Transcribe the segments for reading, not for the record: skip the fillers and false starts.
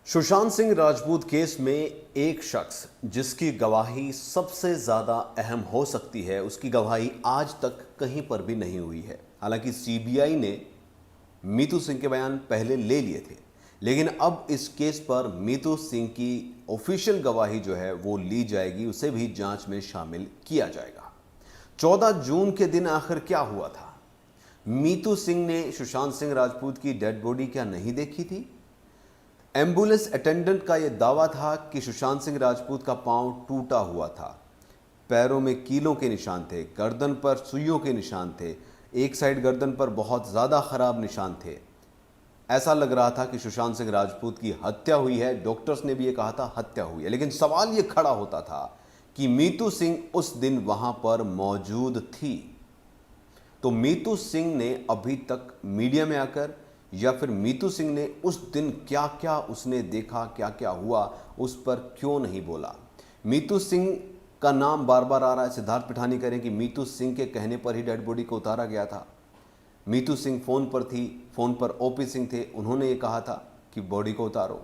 Sushant Singh Rajput case में एक शख्स जिसकी गवाही सबसे ज्यादा अहम हो सकती है, उसकी गवाही आज तक कहीं पर भी नहीं हुई है। हालांकि सीबीआई ने मीतू सिंह के बयान पहले ले लिए थे, लेकिन अब इस केस पर मीतू सिंह की ऑफिशियल गवाही जो है वो ली जाएगी, उसे भी जांच में शामिल किया जाएगा। 14 जून के दिन आखिर क्या हुआ था? मीतू सिंह ने सुशांत सिंह राजपूत की डेड बॉडी क्या नहीं देखी थी? एम्बुलेंस अटेंडेंट का यह दावा था कि सुशांत सिंह राजपूत का पांव टूटा हुआ था, पैरों में कीलों के निशान थे, गर्दन पर सुइयों के निशान थे, एक साइड गर्दन पर बहुत ज़्यादा ख़राब निशान थे। ऐसा लग रहा था कि सुशांत सिंह राजपूत की हत्या हुई है। डॉक्टर्स ने भी ये कहा था हत्या हुई है, लेकिन सवाल ये खड़ा होता था कि मीतू सिंह उस दिन वहां पर मौजूद थी। तो मीतू सिंह ने अभी तक मीडिया में आकर या फिर मीतू सिंह ने उस दिन क्या क्या उसने देखा, क्या क्या हुआ, उस पर क्यों नहीं बोला? मीतू सिंह का नाम बार बार आ रहा है। सिद्धार्थ पिठानी कह रहे हैं कि मीतू सिंह के कहने पर ही डेड बॉडी को उतारा गया था। मीतू सिंह फोन पर थी, फोन पर ओपी सिंह थे, उन्होंने ये कहा था कि बॉडी को उतारो,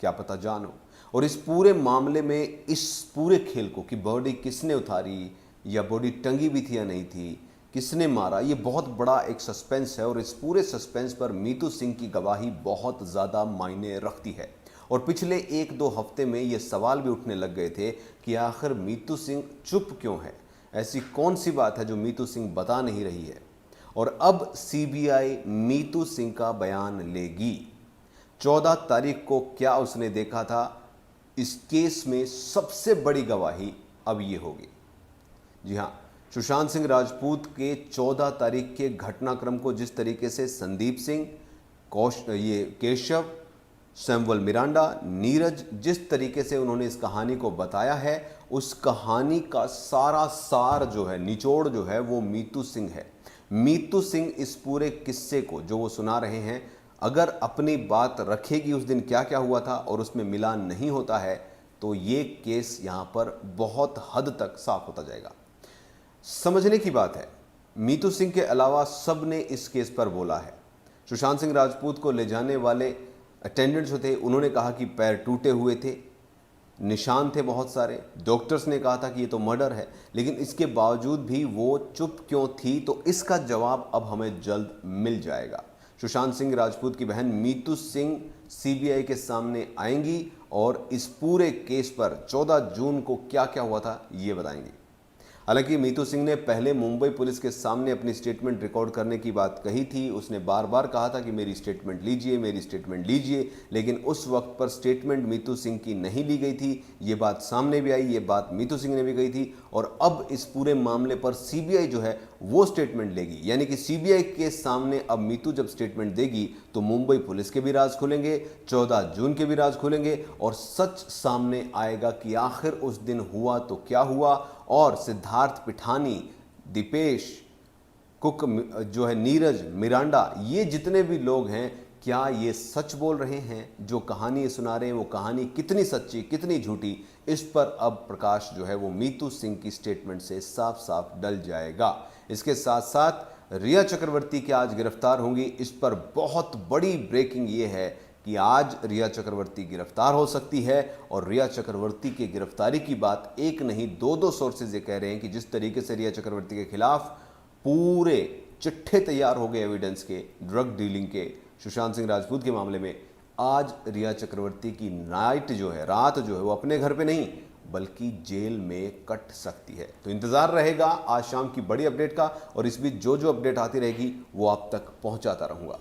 क्या पता जानो। और इस पूरे मामले में, इस पूरे खेल को कि बॉडी किसने उतारी या बॉडी टंगी भी थी या नहीं थी, किसने मारा, ये बहुत बड़ा एक सस्पेंस है। और इस पूरे सस्पेंस पर मीतू सिंह की गवाही बहुत ज़्यादा मायने रखती है। और पिछले 1-2 हफ्ते में ये सवाल भी उठने लग गए थे कि आखिर मीतू सिंह चुप क्यों है, ऐसी कौन सी बात है जो मीतू सिंह बता नहीं रही है। और अब सीबीआई मीतू सिंह का बयान लेगी। 14 तारीख को क्या उसने देखा था, इस केस में सबसे बड़ी गवाही अब ये होगी। जी हाँ, सुशांत सिंह राजपूत के 14 तारीख के घटनाक्रम को जिस तरीके से संदीप सिंह, केशव, सैमुअल मिरांडा, नीरज, जिस तरीके से उन्होंने इस कहानी को बताया है, उस कहानी का सारा सार जो है, निचोड़ जो है, वो मीतू सिंह है। मीतू सिंह इस पूरे किस्से को जो वो सुना रहे हैं, अगर अपनी बात रखेगी उस दिन क्या क्या हुआ था और उसमें मिलान नहीं होता है, तो ये केस यहाँ पर बहुत हद तक साफ होता जाएगा। समझने की बात है, मीतू सिंह के अलावा सब ने इस केस पर बोला है। सुशांत सिंह राजपूत को ले जाने वाले अटेंडेंट जो थे, उन्होंने कहा कि पैर टूटे हुए थे, निशान थे बहुत सारे। डॉक्टर्स ने कहा था कि ये तो मर्डर है, लेकिन इसके बावजूद भी वो चुप क्यों थी? तो इसका जवाब अब हमें जल्द मिल जाएगा। सुशांत सिंह राजपूत की बहन मीतू सिंह सीबीआई के सामने आएंगी और इस पूरे केस पर 14 जून को क्या क्या हुआ था ये बताएंगी। हालांकि मीतू सिंह ने पहले मुंबई पुलिस के सामने अपनी स्टेटमेंट रिकॉर्ड करने की बात कही थी। उसने बार बार कहा था कि मेरी स्टेटमेंट लीजिए, मेरी स्टेटमेंट लीजिए, लेकिन उस वक्त पर स्टेटमेंट मीतू सिंह की नहीं ली गई थी। ये बात सामने भी आई, ये बात मीतू सिंह ने भी कही थी। और अब इस पूरे मामले पर सीबीआई जो है वो स्टेटमेंट लेगी, यानी कि सीबीआई के सामने अब मीतू जब स्टेटमेंट देगी तो मुंबई पुलिस के भी राज खुलेंगे, 14 जून के भी राज खुलेंगे और सच सामने आएगा कि आखिर उस दिन हुआ तो क्या हुआ। और सिद्धार्थ पिठानी, दीपेश कुक, जो है नीरज, मिरांडा, ये जितने भी लोग हैं, क्या ये सच बोल रहे हैं? जो कहानी ये सुना रहे हैं वो कहानी कितनी सच्ची, कितनी झूठी, इस पर अब प्रकाश जो है वो मीतू सिंह की स्टेटमेंट से साफ साफ डल जाएगा। इसके साथ साथ रिया चक्रवर्ती क्या आज गिरफ्तार होंगी, इस पर बहुत बड़ी ब्रेकिंग ये है कि आज रिया चक्रवर्ती गिरफ्तार हो सकती है। और रिया चक्रवर्ती की गिरफ्तारी की बात एक नहीं 2-2 सोर्सेज ये कह रहे हैं कि जिस तरीके से रिया चक्रवर्ती के खिलाफ पूरे चिट्ठे तैयार हो गए एविडेंस के, ड्रग डीलिंग के, सुशांत सिंह राजपूत के मामले में, आज रिया चक्रवर्ती की नाइट जो है, रात जो है, वो अपने घर पे नहीं बल्कि जेल में कट सकती है। तो इंतजार रहेगा आज शाम की बड़ी अपडेट का, और इस बीच जो जो अपडेट आती रहेगी वो आप तक पहुंचाता रहूंगा।